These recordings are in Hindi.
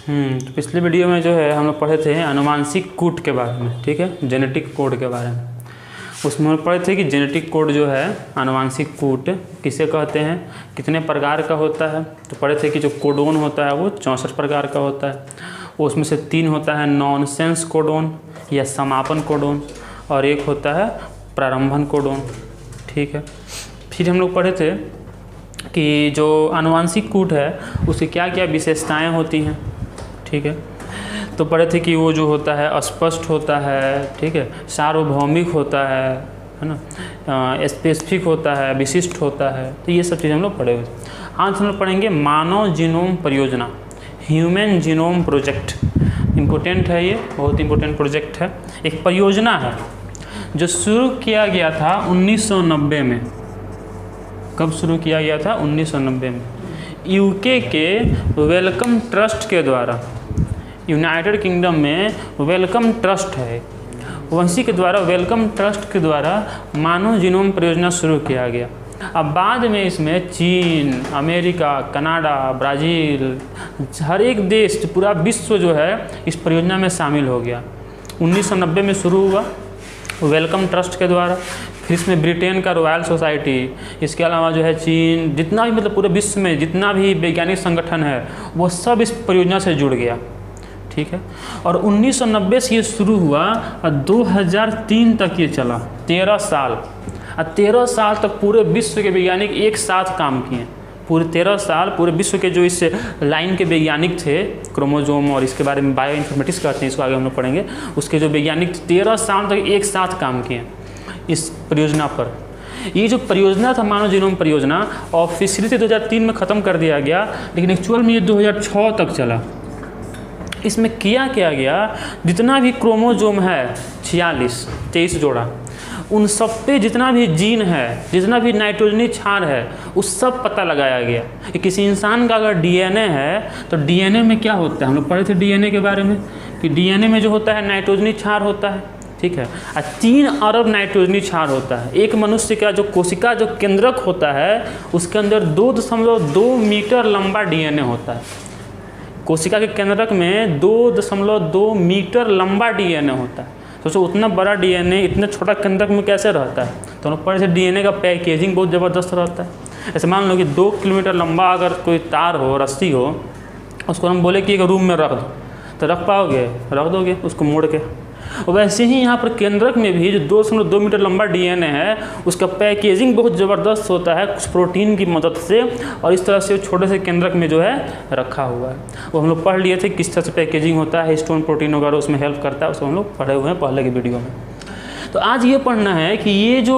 तो पिछले वीडियो में जो है हम लोग पढ़े थे आनुवांशिक कूट के बारे में, ठीक है, जेनेटिक कोड के बारे में। उसमें हम पढ़े थे कि जेनेटिक कोड जो है आनुवांशिक कूट किसे कहते हैं, कितने प्रकार का होता है। तो पढ़े थे कि जो कोडोन होता है वो 64 प्रकार का होता है। उसमें से 3 होता है नॉनसेंस कोडोन या समापन कोडोन, और एक होता है प्रारंभन कोडोन, ठीक है। फिर हम लोग पढ़े थे कि जो आनुवांशिक कूट है उसकी क्या क्या विशेषताएं होती हैं, ठीक है। तो पढ़े थे कि वो जो होता है अस्पष्ट होता है, ठीक है, सार्वभौमिक होता है ना, स्पेसिफिक होता है, विशिष्ट होता है। तो ये सब चीज़ें हम लोग पढ़े हुए थे। आज हम लोग पढ़ेंगे मानव जीनोम परियोजना, ह्यूमन जीनोम प्रोजेक्ट। इम्पोर्टेंट है, ये बहुत इम्पोर्टेंट प्रोजेक्ट है। एक परियोजना है जो शुरू किया गया था 1990 में। कब शुरू किया गया था? 1990 में। यूके के वेलकम ट्रस्ट के द्वारा, यूनाइटेड किंगडम में वेलकम ट्रस्ट है, वहीं के द्वारा वेलकम ट्रस्ट के द्वारा मानव जीनोम परियोजना शुरू किया गया। अब बाद में इसमें चीन, अमेरिका, कनाडा, ब्राज़ील, हर एक देश, पूरा विश्व जो है इस परियोजना में शामिल हो गया। 1990 में शुरू हुआ वेलकम ट्रस्ट के द्वारा। फिर इसमें ब्रिटेन का रॉयल सोसाइटी, इसके अलावा जो है चीन, जितना भी मतलब पूरे विश्व में जितना भी वैज्ञानिक संगठन है वो सब इस परियोजना से जुड़ गया, ठीक है। और 1990 से ये शुरू हुआ और 2003 तक ये चला, 13 साल। और 13 साल तक पूरे विश्व के वैज्ञानिक एक साथ काम किए। पूरे 13 साल पूरे विश्व के जो इस लाइन के वैज्ञानिक थे, क्रोमोजोम और इसके बारे में बायो इन्फॉर्मेटिक्स कहते हैं, इसको आगे हम लोग पढ़ेंगे, उसके जो वैज्ञानिक 13 साल तक एक साथ काम किए इस परियोजना पर। ये जो परियोजना था मानव जीनोम परियोजना, ऑफिशियली 2003 में ख़त्म कर दिया गया, लेकिन एक्चुअल में ये 2006 तक चला। इसमें किया गया जितना भी क्रोमोजोम है 23 जोड़ा, उन सब पे जितना भी जीन है, जितना भी नाइट्रोजनी क्षार है, उस सब पता लगाया गया कि किसी इंसान का अगर डीएनए है तो डीएनए में क्या होता है। हम लोग पढ़े थे डीएनए के बारे में कि डीएनए में जो होता है नाइट्रोजनी क्षार होता है, ठीक है, और 3 अरब नाइट्रोजनी क्षार होता है। एक मनुष्य का जो कोशिका जो केंद्रक होता है उसके अंदर 2.2 मीटर लंबा डीएनए होता है। कोशिका के केंद्रक में 2.2 मीटर लंबा डीएनए होता है। सोचो उतना बड़ा डीएनए इतने छोटा केंद्रक में कैसे रहता है। तो हम पढ़े से डीएनए का पैकेजिंग बहुत ज़बरदस्त रहता है। ऐसे मान लो कि 2 किलोमीटर लंबा अगर कोई तार हो, रस्सी हो, उसको हम बोले कि एक रूम में रख दो, तो रख पाओगे? रख दोगे उसको मोड़ के। और वैसे ही यहाँ पर केंद्रक में भी जो 2.2 मीटर लंबा डीएनए है उसका पैकेजिंग बहुत ज़बरदस्त होता है कुछ प्रोटीन की मदद से, और इस तरह से छोटे से केंद्रक में जो है रखा हुआ है। वो हम लोग पढ़ लिए थे किस तरह से पैकेजिंग होता है, हिस्टोन प्रोटीन वगैरह उसमें हेल्प करता है, उसको हम लोग पढ़े हुए हैं पहले की वीडियो में। तो आज ये पढ़ना है कि ये जो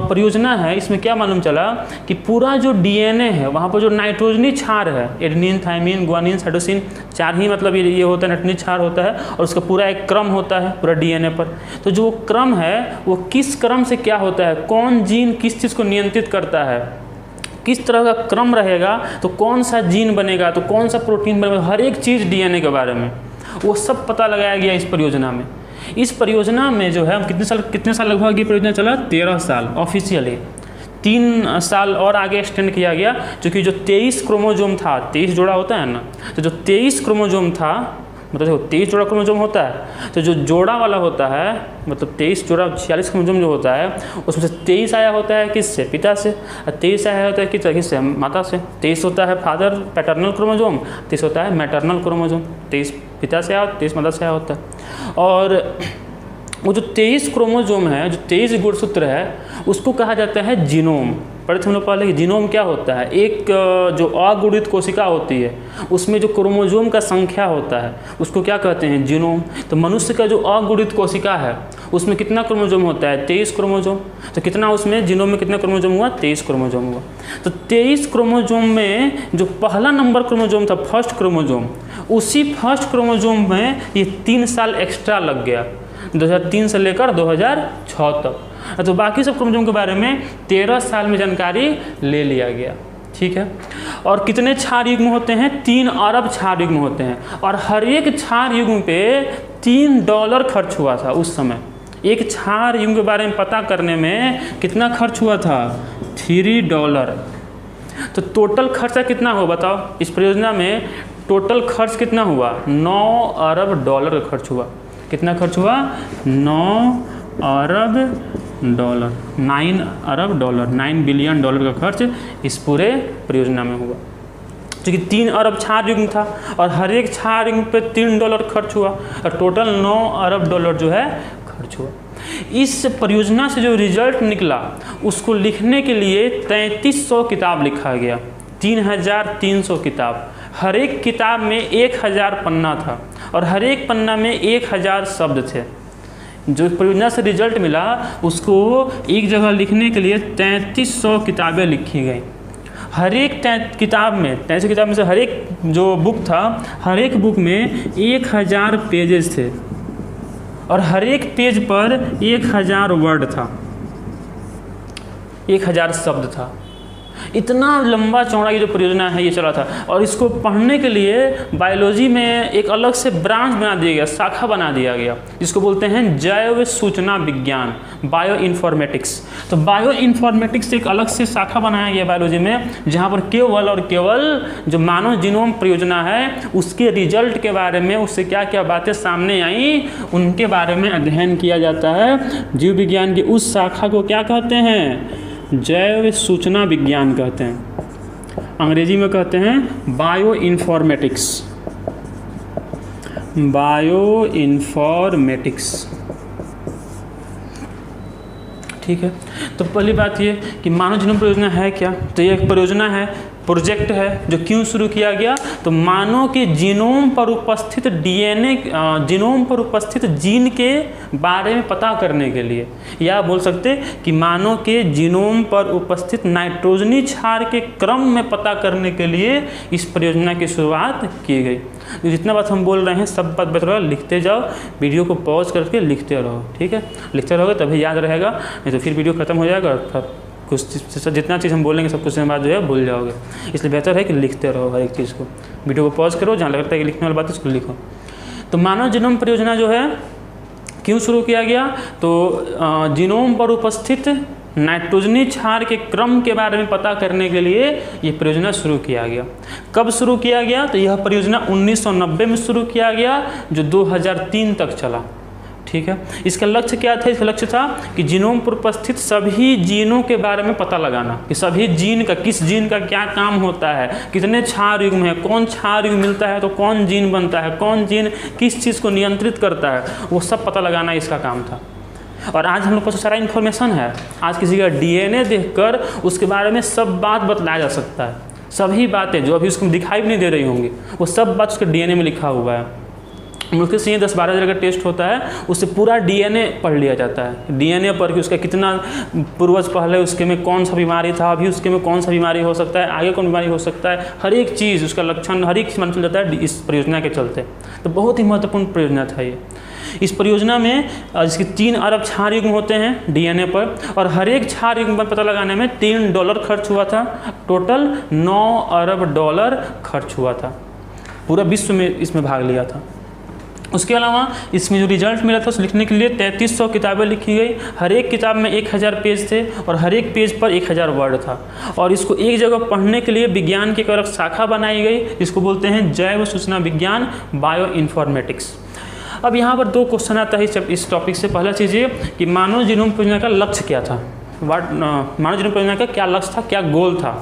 परियोजना है इसमें क्या मालूम चला कि पूरा जो डीएनए है वहाँ पर जो नाइट्रोजनी क्षार है, एडेनिन, थाइमिन, ग्वानिन, साइटोसिन, 4 ही मतलब ये होता है नाइट्रोजनी क्षार होता है, और उसका पूरा एक क्रम होता है पूरा डीएनए पर। तो जो क्रम है वो किस क्रम से क्या होता है, कौन जीन किस चीज़ को नियंत्रित करता है, किस तरह का क्रम रहेगा तो कौन सा जीन बनेगा, तो कौन सा प्रोटीन बनेगा, हर एक चीज़ डीएनए के बारे में वो सब पता लगाया गया इस परियोजना में। इस परियोजना में जो है कितने साल लगभग ये परियोजना चला? 13 साल। ऑफिशियली 3 साल और आगे एक्सटेंड किया गया, क्योंकि जो 23 क्रोमोजोम था, 23 जोड़ा होता है ना, तो जो 23 क्रोमोजोम था, मतलब देखो 23 जोड़ा क्रोमोजोम होता है, तो जो जोड़ा वाला होता है मतलब 23 जोड़ा 46 क्रोमोजोम जो होता है उसमें से 23 आया होता है किससे? पिता से, और 23 आया होता है किससे? माता से। 23 होता है फादर पैटर्नल क्रोमोजोम, 23 होता है मैटरनल क्रोमोजोम। 23 पिता से आया, 23 माता से आया होता है। और वो जो 23 क्रोमोजोम है, जो 23 गुणसूत्र है, उसको कहा जाता है जीनोम। पढ़े थे हम लोग पहले कि जीनोम क्या होता है। एक जो अगुणित कोशिका होती है उसमें जो क्रोमोजोम का संख्या होता है उसको क्या कहते हैं? जीनोम। तो मनुष्य का जो अगुणित कोशिका है उसमें कितना क्रोमोजोम होता है? 23 क्रोमोजोम। तो कितना उसमें जीनोम में कितना क्रोमोजोम हुआ? 23 क्रोमोजोम हुआ। तो 23 क्रोमोजोम में जो पहला नंबर क्रोमोजोम था, फर्स्ट क्रोमोजोम, उसी फर्स्ट क्रोमोजोम में ये 3 साल एक्स्ट्रा लग गया, 2003 से लेकर 2006 तक। तो बाकी सब क्रोमोजोम के बारे में 13 साल में जानकारी ले लिया गया, ठीक है। और कितने क्षार युग्म होते हैं? 3 अरब क्षार युग्म होते हैं, और हर एक क्षार युग्म पे $3 खर्च हुआ था उस समय। एक क्षार युग्म के बारे में पता करने में कितना खर्च हुआ था? $3। तो टोटल खर्चा कितना हो बताओ? इस परियोजना में टोटल खर्च कितना हुआ, 9 अरब डॉलर का खर्च हुआ। कितना खर्च हुआ, 9 अरब डॉलर, 9 अरब डॉलर, 9 बिलियन डॉलर का खर्च इस पूरे परियोजना में हुआ। क्योंकि 3 अरब क्षार युग्म था और हर एक क्षार युग्म पे $3 खर्च हुआ और टोटल 9 अरब डॉलर जो है खर्च हुआ। इस परियोजना से जो रिजल्ट निकला उसको लिखने के लिए 3300 किताब लिखा गया, 3300 किताब। हर एक किताब में 1000 पन्ना था और हर एक पन्ना में 1000 शब्द थे। जो परियोजना से रिजल्ट मिला उसको एक जगह लिखने के लिए 3300 किताबें लिखी गई। हर एक किताब में 3300 किताब में से हर एक जो बुक था, हर एक बुक में 1000 पेजेस थे और हर एक पेज पर 1000 वर्ड था, 1000 शब्द था। इतना लंबा चौड़ा ये जो परियोजना है ये चला था। और इसको पढ़ने के लिए बायोलॉजी में एक अलग से ब्रांच बना दिया गया, शाखा बना दिया गया, जिसको बोलते हैं जैव सूचना विज्ञान, बायो इन्फॉर्मेटिक्स। तो बायो इन्फॉर्मेटिक्स एक अलग से शाखा बनाया गया बायोलॉजी में, जहाँ पर केवल और केवल जो मानव जीनोम परियोजना है उसके रिजल्ट के बारे में, उससे क्या क्या बातें सामने आई उनके बारे में अध्ययन किया जाता है। जीव विज्ञान की उस शाखा को क्या कहते हैं, जैव सूचना विज्ञान कहते हैं। अंग्रेजी में कहते हैं बायो इन्फॉर्मेटिक्स, बायो इन्फॉर्मेटिक्स। ठीक है, तो पहली बात ये कि मानव जीनोम परियोजना है क्या। तो ये एक परियोजना है, प्रोजेक्ट है जो क्यों शुरू किया गया, तो मानव के जीनोम पर उपस्थित डीएनए, जीनोम पर उपस्थित जीन के बारे में पता करने के लिए, या बोल सकते कि मानव के जीनोम पर उपस्थित नाइट्रोजनी क्षार के क्रम में पता करने के लिए इस परियोजना की शुरुआत की गई। तो जितना बात हम बोल रहे हैं सब बात बता रहा, लिखते जाओ, वीडियो को पॉज करके लिखते रहो। ठीक है, लिखते रहोगे तभी याद रहेगा, नहीं तो फिर वीडियो खत्म हो जाएगा और फिर कुछ जितना चीज़ हम बोलेंगे सब कुछ बाद जो है भूल जाओगे। इसलिए बेहतर है कि लिखते रहो हर एक चीज़ को, वीडियो को पॉज करो, जहाँ लगता है कि लिखने वाली बात है उसको लिखो। तो मानव जीनोम परियोजना जो है क्यों शुरू किया गया, तो जीनोम पर उपस्थित नाइट्रोजनी क्षार के क्रम के बारे में पता करने के लिए ये परियोजना शुरू किया गया। कब शुरू किया गया, तो यह परियोजना 1990 में शुरू किया गया जो 2003 तक चला। ठीक है, इसका लक्ष्य क्या था, इसका लक्ष्य था कि जीनोम पर उपस्थित सभी जीनों के बारे में पता लगाना कि सभी जीन का, किस जीन का क्या काम होता है, कितने क्षार युग्म है, कौन क्षार युग्म मिलता है तो कौन जीन बनता है, कौन जीन किस चीज़ को नियंत्रित करता है, वो सब पता लगाना इसका काम था। और आज हम लोग पास सारा इन्फॉर्मेशन है, आज किसी का डीएनए देखकर उसके बारे में सब बात बतलाया जा सकता है। सभी बातें जो अभी उसको दिखाई भी नहीं दे रही होंगी वो सब बात उसके डीएनए में लिखा हुआ है। मुश्किल से 10-12 हज़ार का टेस्ट होता है, उससे पूरा डीएनए पढ़ लिया जाता है। डीएनए पढ़ के उसका कितना पूर्वज पहले उसके में कौन सा बीमारी था, अभी उसके में कौन सा बीमारी हो सकता है, आगे कौन बीमारी हो सकता है, हर एक चीज़ उसका लक्षण हर एक चीज़ मालूम चल जाता है इस परियोजना के चलते। तो बहुत ही महत्वपूर्ण परियोजना था ये। इस परियोजना में जिसके 3 अरब क्षार युग्म होते हैं डीएनए पर, और हर एक क्षार युग्म पर पता लगाने में $3 खर्च हुआ था। टोटल 9 अरब डॉलर खर्च हुआ था। पूरा विश्व में इसमें भाग लिया था। उसके अलावा इसमें जो रिजल्ट मिला था उस लिखने के लिए 3300 किताबें लिखी गई। हर एक किताब में 1000 पेज थे और हर एक पेज पर 1000 वर्ड था। और इसको एक जगह पढ़ने के लिए विज्ञान की एक अलग शाखा बनाई गई जिसको बोलते हैं जैव सूचना विज्ञान, बायो इन्फॉर्मेटिक्स। अब यहाँ पर 2 क्वेश्चन आता है इस टॉपिक से। पहला चीज़ ये कि मानव जीनोम परियोजना का लक्ष्य क्या था, मानव जीनोम परियोजना का क्या लक्ष्य था, क्या गोल था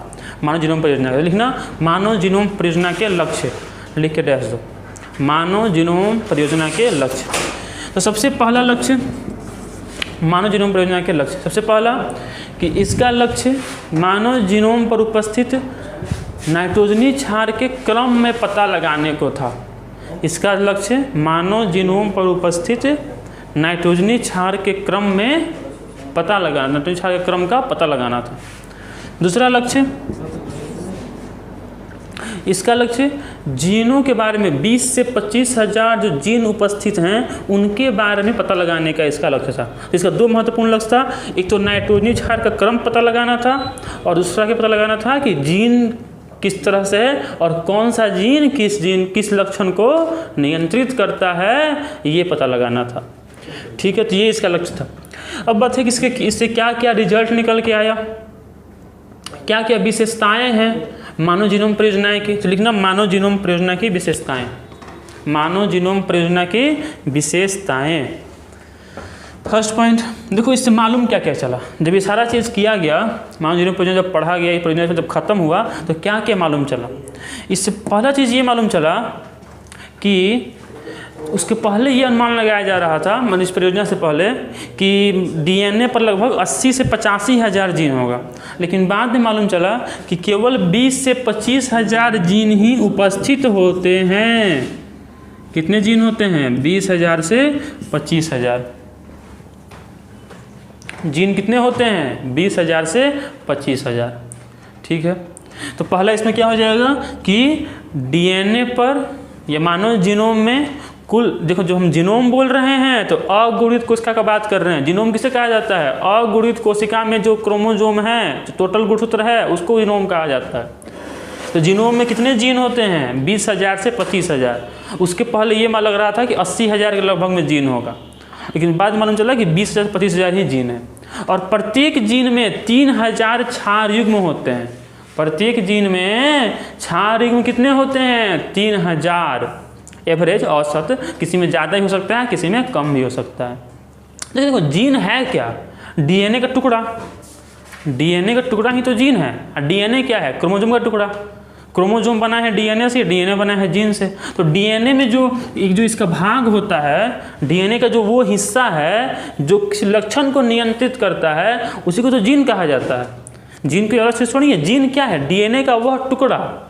मानव जीनोम परियोजना का। लिखना मानव जीनोम परियोजना के लक्ष्य, लिख के डैश दो, मानव जीनोम परियोजना के लक्ष्य। तो सबसे पहला लक्ष्य मानव जीनोम परियोजना के लक्ष्य, सबसे पहला कि इसका लक्ष्य मानव जीनोम पर उपस्थित नाइट्रोजनी क्षार के क्रम में पता लगाने को था। इसका लक्ष्य मानव जीनोम पर उपस्थित नाइट्रोजनी क्षार के क्रम में पता लगाना, नाइट्रोजनी क्षार के क्रम का पता लगाना था। दूसरा लक्ष्य, इसका लक्ष्य जीनों के बारे में 20 से 25 हज़ार जो जीन उपस्थित हैं उनके बारे में पता लगाने का इसका लक्ष्य था। इसका 2 महत्वपूर्ण लक्ष्य था, एक तो नाइट्रोजनी क्षार का क्रम पता लगाना था और दूसरा क्या पता लगाना था कि जीन किस तरह से है और कौन सा जीन किस लक्षण को नियंत्रित करता है, ये पता लगाना था। ठीक है, तो ये इसका लक्ष्य था। अब बात है कि इससे क्या क्या रिजल्ट निकल के आया, क्या क्या विशेषताएं हैं मानव जीनोम परियोजनाएं की, तो लिखना मानव जीनोम परियोजना की विशेषताएं, मानव जीनोम परियोजना की विशेषताएं। फर्स्ट पॉइंट देखो, इससे मालूम क्या क्या चला, जब ये सारा चीज़ किया गया, मानव जीनोम परियोजना जब पढ़ा गया, ये परियोजना जब खत्म हुआ तो क्या क्या मालूम चला। इससे पहला चीज़ ये मालूम चला कि उसके पहले ये अनुमान लगाया जा रहा था, मतलब इस परियोजना से पहले, कि डीएनए पर लगभग 80 से 85 हज़ार जीन होगा, लेकिन बाद में मालूम चला कि केवल 20 से 25 हज़ार जीन ही उपस्थित होते हैं। कितने जीन होते हैं? 20,000 से 25,000 जीन कितने होते हैं? 20,000 से 25,000। ठीक है, तो पहला इसमें क्या हो जाएगा कि डीएनए पर या मानव जीनोम में कुल, देखो जो हम जीनोम बोल रहे हैं तो अगुणित कोशिका का बात कर रहे हैं। जीनोम किसे कहा जाता है? अगुणित कोशिका में जो क्रोमोसोम है, जो टोटल गुणसूत्र है, उसको जीनोम कहा जाता है। तो जीनोम में कितने जीन होते हैं? 20,000 से 25,000। उसके पहले ये लग रहा था कि 80,000 के लगभग में जीन होगा, लेकिन बाद मालूम चला कि 20,000 से 25,000 ही जीन है। और प्रत्येक जीन में 3,000 क्षार युग्म होते हैं। प्रत्येक जीन में क्षार युग्म कितने होते हैं? 3,000। एवरेज, औसत, किसी में ज़्यादा ही हो सकता है, किसी में कम भी हो सकता है। देखो जीन है क्या? डीएनए का टुकड़ा, डीएनए का टुकड़ा ही तो जीन है। और डीएनए क्या है? क्रोमोसोम का टुकड़ा। क्रोमोसोम बना है डीएनए से, डीएनए बना है जीन से। तो डीएनए में जो इसका भाग होता है, डीएनए का जो वो हिस्सा है जो किसी लक्षण को नियंत्रित करता है, उसी को तो जीन कहा जाता है। जीन की अलग से छोड़िए, जीन क्या है? डीएनए का वह टुकड़ा,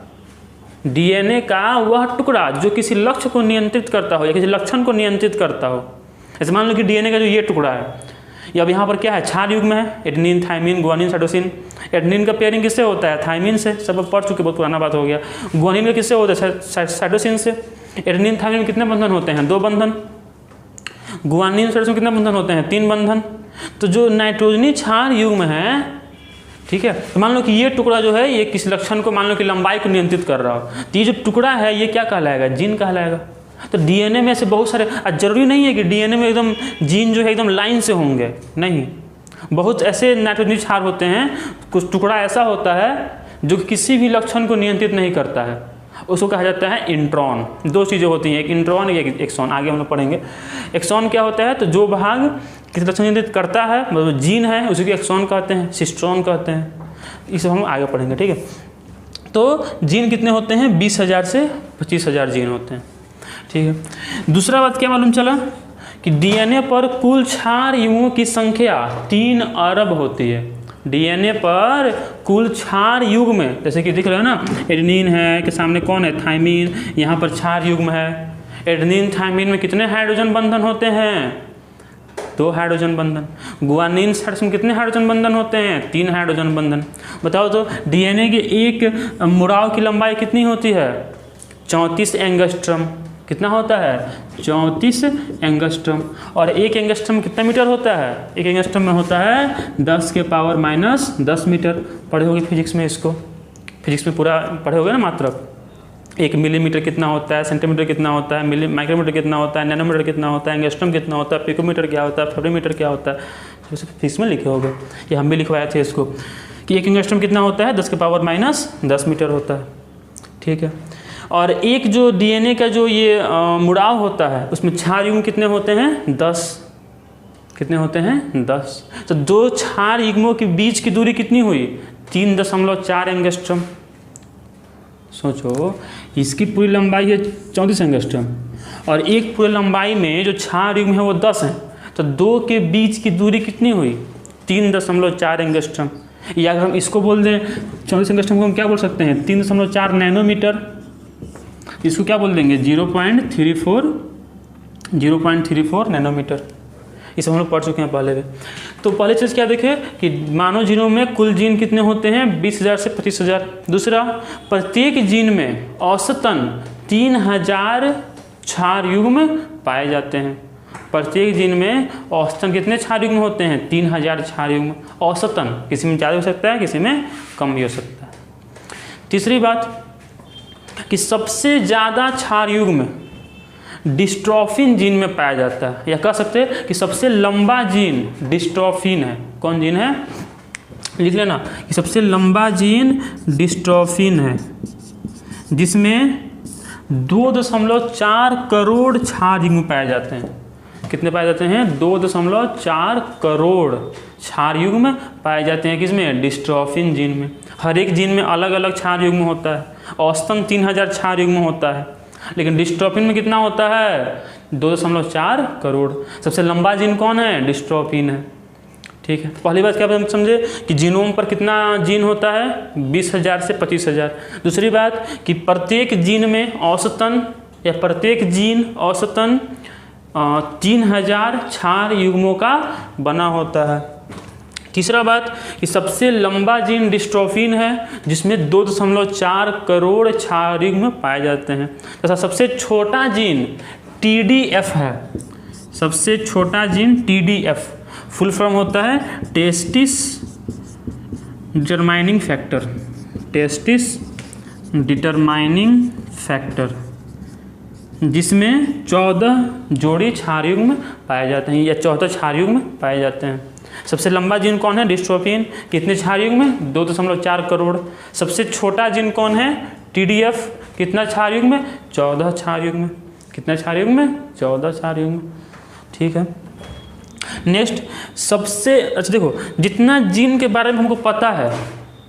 डीएनए का वह टुकड़ा जो किसी लक्ष्य को नियंत्रित करता हो या किसी लक्षण को नियंत्रित करता हो। ऐसे मान लो कि डीएनए का जो ये टुकड़ा है, या अब यहाँ पर क्या है? क्षार युग्म है, adenine, thymine, guanine, cytosine. Adenine का पेयरिंग किससे होता है? थाइमिन से। सब पढ़ चुके, बहुत पुराना बात हो गया। ग्वानिन का किससे होता है? साइटोसिन से। एडेनिन, थाइमिन कितने बंधन होते हैं? 2 बंधन। ग्वानिन, साइटोसिन कितने बंधन होते हैं? 3 बंधन। तो जो नाइट्रोजनी क्षार युग्म है, ठीक है, तो मान लो कि ये टुकड़ा जो है ये किसी लक्षण को, मान लो कि लंबाई को नियंत्रित कर रहा हो, तो ये जो टुकड़ा है ये क्या कहलाएगा? जीन कहलाएगा। तो डीएनए में से बहुत सारे, जरूरी नहीं है कि डीएनए में एकदम जीन जो है एकदम लाइन से होंगे, नहीं, बहुत ऐसे नाइट्रोजनी क्षार होते हैं, कुछ टुकड़ा ऐसा होता है जो किसी भी लक्षण को नियंत्रित नहीं करता है, उसको कहा जाता है इंट्रॉन। 2 चीज़ें होती हैं, एक इंट्रॉन, एक एक्सॉन। आगे हम लोग पढ़ेंगे। एक्सॉन क्या होता है? तो जो भाग किसी लक्षण नियंत्रित करता है, मतलब जीन है, उसी को एक्सॉन कहते हैं, सिस्ट्रॉन कहते हैं। इसे हम आगे पढ़ेंगे, ठीक है। तो जीन कितने होते हैं? 20,000 से 25,000 जीन होते हैं, ठीक है। दूसरा बात क्या मालूम चला कि डीएनए पर कुल क्षार युग्मों की संख्या 3 अरब होती है। डीएनए पर कुल क्षार युग्म, जैसे कि दिख रहा है ना, एडेनिन है, के सामने कौन है? थाइमिन। यहाँ पर क्षार युग्म है। एडेनिन, थाइमिन में कितने हाइड्रोजन बंधन होते हैं? 2 हाइड्रोजन बंधन। गुआनिन, साइटोसिन में कितने हाइड्रोजन बंधन होते हैं? 3 हाइड्रोजन बंधन। बताओ तो डीएनए के एक मुड़ाव की लंबाई कितनी होती है? 34 एंगस्ट्रम। कितना होता है? 34 एंगस्ट्रम। और 1 एंगस्ट्रम कितना मीटर होता है? 1 एंगस्ट्रम में होता है 10⁻⁻10 मीटर। पढ़े होगे फिजिक्स में, इसको फिजिक्स में पूरा पढ़े होगे ना मात्रा। 1 मिलीमीटर कितना होता है? सेंटीमीटर कितना होता है? माइक्रोमीटर कितना होता है? नैनोमीटर कितना होता है? एंगस्ट्रम कितना होता है? पिकोमीटर क्या होता है? फेब्रोमीटर क्या होता है? फिजिक्स में लिखे होगे, ये हम भी लिखवाए थे इसको, कि 1 एंगस्ट्रम कितना होता है? 10⁻⁻10 मीटर होता है, ठीक है। और एक जो डीएनए का जो ये मुड़ाव होता है, उसमें क्षार युग्म कितने होते हैं? 10। कितने होते हैं? 10। तो 2 क्षार युग्मों के बीच की दूरी कितनी हुई? 3.4 एंगस्ट्रम। सोचो, इसकी पूरी लंबाई है 34 एंगस्ट्रम, और एक पूरी लंबाई में जो क्षार युग्म है वो 10 है, तो 2 के बीच की दूरी कितनी हुई? 3.4 एंगस्ट्रम। या अगर हम इसको बोल दें 34 एंगस्ट्रम को हम क्या बोल सकते हैं? 3.4 नैनोमीटर। इसको क्या बोल देंगे? 0.34 नैनोमीटर। इसे हम लोग पढ़ चुके हैं पहले भी। तो पहले चीज़ क्या देखें कि मानव जीनोम में कुल जीन कितने होते हैं? 20,000 से 25,000। दूसरा, प्रत्येक जीन में औसतन 3,000 क्षार युग्म पाए जाते हैं। प्रत्येक जीन में औसतन कितने क्षार युग्म होते हैं? 3,000 क्षार युग्म औसतन। किसी में ज़्यादा हो सकता है, किसी में कम भी हो सकता है। तीसरी बात कि सबसे ज़्यादा क्षार युग्म डिस्ट्रोफिन जीन में पाया जाता है, या कह सकते हैं कि सबसे लंबा जीन डिस्ट्रोफिन है। कौन जीन है? लिख लेना कि सबसे लंबा जीन डिस्ट्रोफिन है, जिसमें 2.4 करोड़ क्षार युग्म पाए जाते हैं। कितने पाए जाते हैं? 2.4 करोड़ क्षार युग्म पाए जाते हैं किसमें? डिस्ट्रोफिन जीन में। हर एक जीन में अलग अलग क्षार युग्म होता है, औसतन 3000 क्षार युग्म होता है, लेकिन डिस्ट्रोफिन में कितना होता है? 2.4 करोड़। सबसे लंबा जीन कौन है? डिस्ट्रोफिन है। ठीक है, पहली बात क्या आप समझे कि जीनोम पर कितना जीन होता है? 20,000 से 25,000। दूसरी बात कि प्रत्येक जीन में औसतन या प्रत्येक जीन औसतन 3000 क्षार युग्मों का बना होता है। तीसरा बात कि सबसे लंबा जीन डिस्ट्रोफिन है, जिसमें 2.4 करोड़ क्षार युग्म पाए जाते हैं, तथा सबसे छोटा जीन TDF है। सबसे छोटा जीन TDF, फुल फॉर्म होता है testis determining factor. Testis determining factor, जिसमें 14 जोड़ी क्षार युग्म पाए जाते हैं या 14 क्षार युग्म पाए जाते हैं। सबसे लंबा जीन कौन है? डिस्ट्रोफिन। कितने क्षार युग्म? 2.4 करोड़। सबसे छोटा जीन कौन है? TDF। कितना क्षार युग्म? 14 क्षार युग्म। कितना क्षार युग्म? 14 क्षार युग्म। ठीक है, नेक्स्ट सबसे अच्छा देखो, जितना जीन के बारे में हमको पता है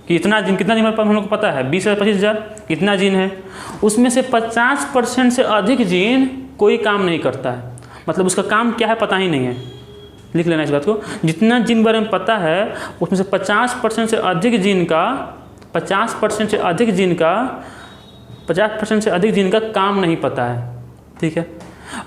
कि इतना जीन, कितना जीन हम लोग को पता है 20 से 25,000 कितना जीन है, उसमें से 50% से अधिक जीन कोई काम नहीं करता है। मतलब उसका काम क्या है पता ही नहीं है। लिख लेना इस बात को, जितना जीन बारे में पता है उसमें से 50% से अधिक जीन का 50% से अधिक जीन का काम नहीं पता है। ठीक है,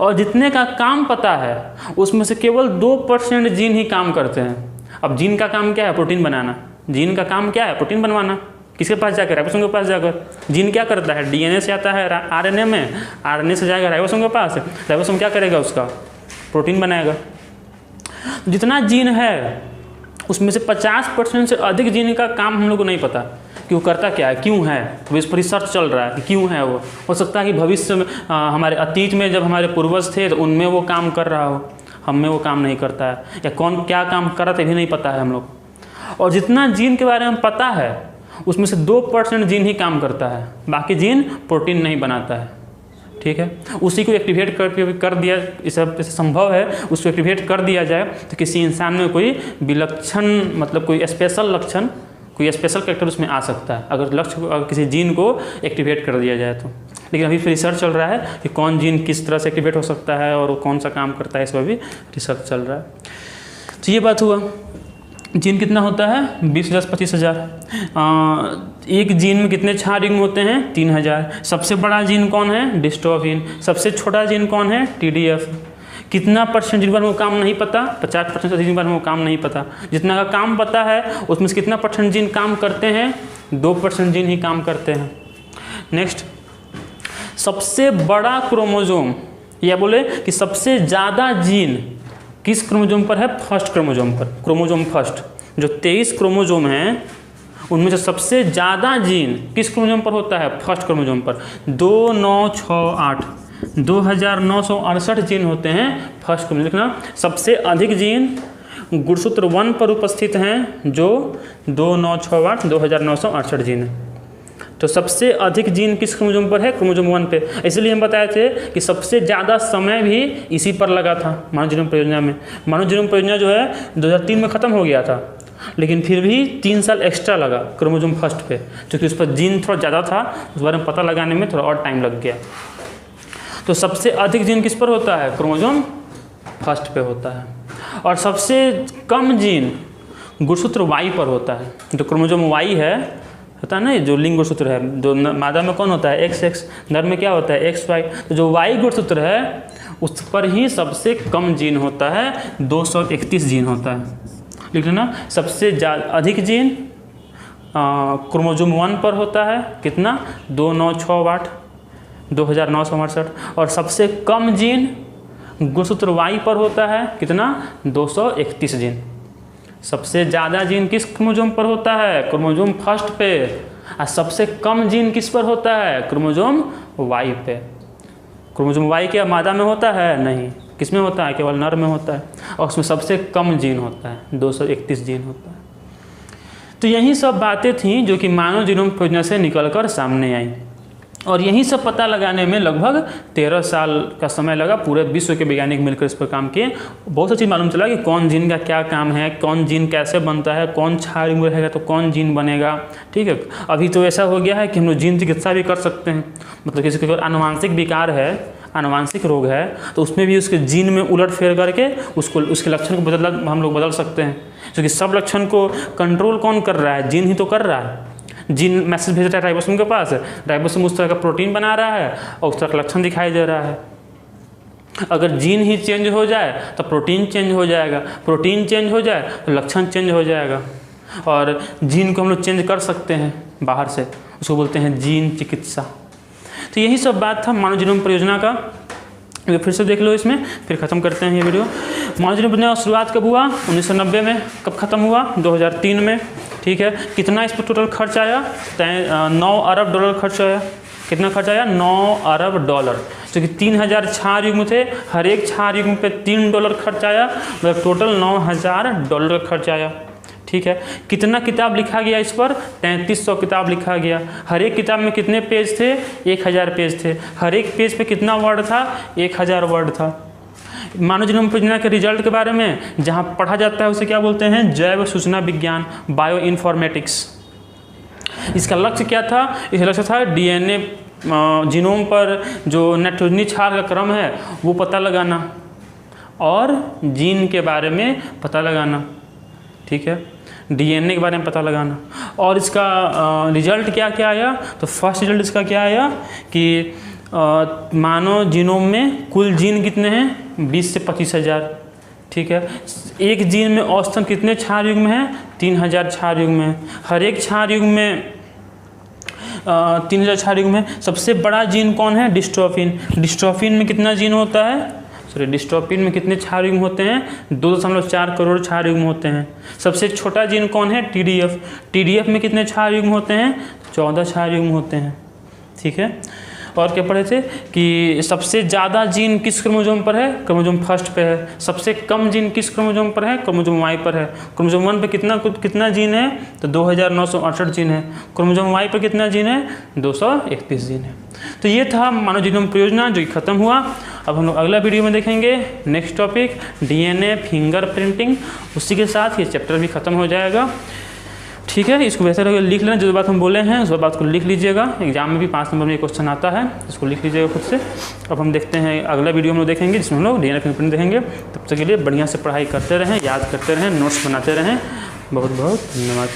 और जितने का काम पता है उसमें से केवल 2% जीन ही काम करते हैं। अब जीन का काम क्या है? प्रोटीन बनाना। जीन का काम क्या है? प्रोटीन बनवाना। किसके पास जाकर? राइबोसोम के पास जाकर। जीन क्या करता है? DNA से आता है RNA में, RNA से जाएगा राइबोसोम के पास, राइबोसोम क्या करेगा? उसका प्रोटीन बनाएगा। जितना जीन है उसमें से 50% से अधिक जीन का काम हम लोग को नहीं पता कि वो करता क्या है, क्यों है। तो इस पर रिसर्च चल रहा है कि क्यों है वो। हो सकता है कि भविष्य में हमारे अतीत में जब हमारे पूर्वज थे तो उनमें वो काम कर रहा हो, हम में वो काम नहीं करता है, या कौन क्या काम कर रहा था भी नहीं पता है हम लोग। और जितना जीन के बारे में पता है उसमें से 2% जीन ही काम करता है, बाकी जीन प्रोटीन नहीं बनाता है। ठीक है, उसी को एक्टिवेट कर दिया, इस संभव है उसको एक्टिवेट कर दिया जाए तो किसी इंसान में कोई विलक्षण, मतलब कोई स्पेशल लक्षण, कोई स्पेशल कैरेक्टर उसमें आ सकता है अगर किसी जीन को एक्टिवेट कर दिया जाए तो। लेकिन अभी रिसर्च चल रहा है कि कौन जीन किस तरह से एक्टिवेट हो सकता है और कौन सा काम करता है, इस पर भी रिसर्च चल रहा है। तो ये बात हुआ। जीन कितना होता है? 20,000 से 25,000। एक जीन में कितने क्षार युग्म होते हैं? 3000। सबसे बड़ा जीन कौन है? डिस्ट्रोफिन। सबसे छोटा जीन कौन है? TDF। कितना % जिन पर वो काम नहीं पता? 50% से अधिक जिन पर वो काम नहीं पता। जितना का काम पता है उसमें से कितना % जीन काम करते हैं? 2% जीन ही काम करते हैं। नेक्स्ट, सबसे बड़ा क्रोमोजोम, या बोले कि सबसे ज़्यादा जीन किस क्रोमोजोम पर है? फर्स्ट क्रोमोजोम पर। क्रोमोजोम फर्स्ट, जो 23 क्रोमोजोम हैं उनमें से सबसे ज़्यादा जीन किस क्रोमोजोम पर होता है? फर्स्ट क्रोमोजोम पर। 2968 2968 जीन होते हैं फर्स्ट क्रोमोजोम। लिखना, सबसे अधिक जीन गुणसूत्र 1 पर उपस्थित हैं जो 2968 2968 जीन है। तो सबसे अधिक जीन किस क्रोमोजोम पर है? क्रोमोजोम 1 पे। इसलिए हम बताए थे कि सबसे ज़्यादा समय भी इसी पर लगा था मानव जीनोम परियोजना में। मानव जीनोम परियोजना जो है 2003 में ख़त्म हो गया था, लेकिन फिर भी 3 साल एक्स्ट्रा लगा क्रोमोजोम फर्स्ट पे, क्योंकि उस पर जीन थोड़ा ज़्यादा था, उस बारे में पता लगाने में थोड़ा और टाइम लग गया। तो सबसे अधिक जीन किस पर होता है? क्रोमोजोम फर्स्ट पे होता है। और सबसे कम जीन गुणसूत्र Y पर होता है। जो क्रोमोजोम Y है होता है ना, जो लिंग गुणसूत्र है, जो मादा में कौन होता है? XX, नर में क्या होता है? XY। तो जो Y गुणसूत्र है उस पर ही सबसे कम जीन होता है, 231 जीन होता है। लिख लेना, सबसे अधिक जीन क्रोमोजोम 1 पर होता है, कितना? 2968 2968। और सबसे कम जीन गुणसूत्र Y पर होता है, कितना? 231 जीन। सबसे ज़्यादा जीन किस क्रोमोजोम पर होता है? क्रोमोजोम फर्स्ट पे। और सबसे कम जीन किस पर होता है? क्रोमोजोम Y पे। क्रोमोजोम Y क्या मादा में होता है? नहीं। किस में होता है? केवल नर में होता है, और उसमें सबसे कम जीन होता है, 231 जीन होता है। तो यही सब बातें थीं जो कि मानव जीनोम परियोजना से निकलकर सामने आई, और यही सब पता लगाने में लगभग 13 साल का समय लगा। पूरे विश्व के वैज्ञानिक मिलकर इस पर काम किए। बहुत सा चीज़ मालूम चला कि कौन जीन का क्या काम है, कौन जीन कैसे बनता है, कौन क्षार में रहेगा तो कौन जीन बनेगा। ठीक है, अभी तो ऐसा हो गया है कि हम लोग जीन चिकित्सा भी कर सकते हैं। मतलब किसी को आनुवांशिक विकार है, आनुवांशिक रोग है, तो उसमें भी उसके जीन में उलट फेर करके उसके लक्षण को हम लोग बदल सकते हैं। क्योंकि सब लक्षण को कंट्रोल कौन कर रहा है? जीन ही तो कर रहा है। जीन मैसेज भेज रहा है राइबोसोम के पास, राइबोसोम उस तरह का प्रोटीन बना रहा है और उस तरह का लक्षण दिखाई दे रहा है। अगर जीन ही चेंज हो जाए तो प्रोटीन चेंज हो जाएगा, प्रोटीन चेंज हो जाए तो लक्षण चेंज हो जाएगा। और जीन को हम लोग चेंज कर सकते हैं बाहर से, उसको बोलते हैं जीन चिकित्सा। तो यही सब बात था मानव जीनोम परियोजना का। फिर से देख लो इसमें, फिर ख़त्म करते हैं ये वीडियो। मानव जीनोम परियोजना की शुरुआत कब हुआ? 1990 में। कब ख़त्म हुआ? 2003 में। ठीक है, कितना इस पर टोटल खर्च आया? 9 अरब डॉलर खर्च आया। कितना खर्च आया? 9 अरब डॉलर। तो कि 3000 क्षार युग्म थे, हर एक क्षार युग्म पे $3 खर्च आया, मतलब टोटल $9000 का खर्च आया। ठीक है, कितना किताब लिखा गया इस पर? 3300 किताब लिखा गया। हर एक किताब में कितने पेज थे? 1000 पेज थे। हर एक पेज पे कितना वर्ड था? 1000 वर्ड था। मानव जीनोम परियोजना के रिजल्ट के बारे में जहाँ पढ़ा जाता है उसे क्या बोलते हैं? जैव सूचना विज्ञान, बायो इन्फॉर्मेटिक्स। इसका लक्ष्य क्या था? इसका लक्ष्य था डीएनए जीनोम पर जो नाइट्रोजनी क्षार का क्रम है वो पता लगाना और जीन के बारे में पता लगाना। ठीक है, डीएनए के बारे में पता लगाना। और इसका रिजल्ट क्या क्या आया? तो फर्स्ट रिजल्ट इसका क्या आया कि मानव जीनोम में कुल जीन कितने हैं? 20 से 25 हज़ार। ठीक है, एक जीन में औसतन कितने क्षार युग्म हैं? 3000 क्षार युग्म है। हर एक क्षार युग्म में 3000 क्षार युग्म है। सबसे बड़ा जीन कौन है? डिस्ट्रोफिन। डिस्ट्रोफिन में कितना जीन होता है? डिस्ट्रोफिन में कितने क्षार युग्म होते हैं? 2.4 करोड़ क्षार युग्म होते हैं। सबसे छोटा जीन कौन है? टीडीएफ। टीडीएफ में कितने क्षार युग्म होते हैं? 14 क्षार युग्म होते हैं। ठीक है, और क्या पढ़े थे कि सबसे ज़्यादा जीन किस क्रोमोसोम पर है? क्रोमोसोम फर्स्ट पे है। सबसे कम जीन किस क्रोमोसोम पर है? क्रोमोसोम वाई पर है। क्रोमोसोम 1 पे कितना जीन है? तो 2968 जीन है। क्रोमोसोम वाई पर कितना जीन है? 231 जीन है। तो ये था मानव जीनोम परियोजना जो खत्म हुआ। अब हम लोग अगला वीडियो में देखेंगे नेक्स्ट टॉपिक डीएनए फिंगरप्रिंटिंग। उसी के साथ ये चैप्टर भी खत्म हो जाएगा। ठीक है, इसको बेहतर होगा लिख लेना, जो बात हम बोले हैं उस बात को लिख लीजिएगा। एग्जाम में भी 5 नंबर में क्वेश्चन आता है, इसको लिख लीजिएगा खुद से। अब हम देखते हैं अगला वीडियो हम लोग देखेंगे जिसमें हम लोग डीएनए फिंगरप्रिंट देखेंगे। तब तक के लिए बढ़िया से पढ़ाई करते रहें, याद करते रहें, नोट्स बनाते रहें। बहुत बहुत धन्यवाद।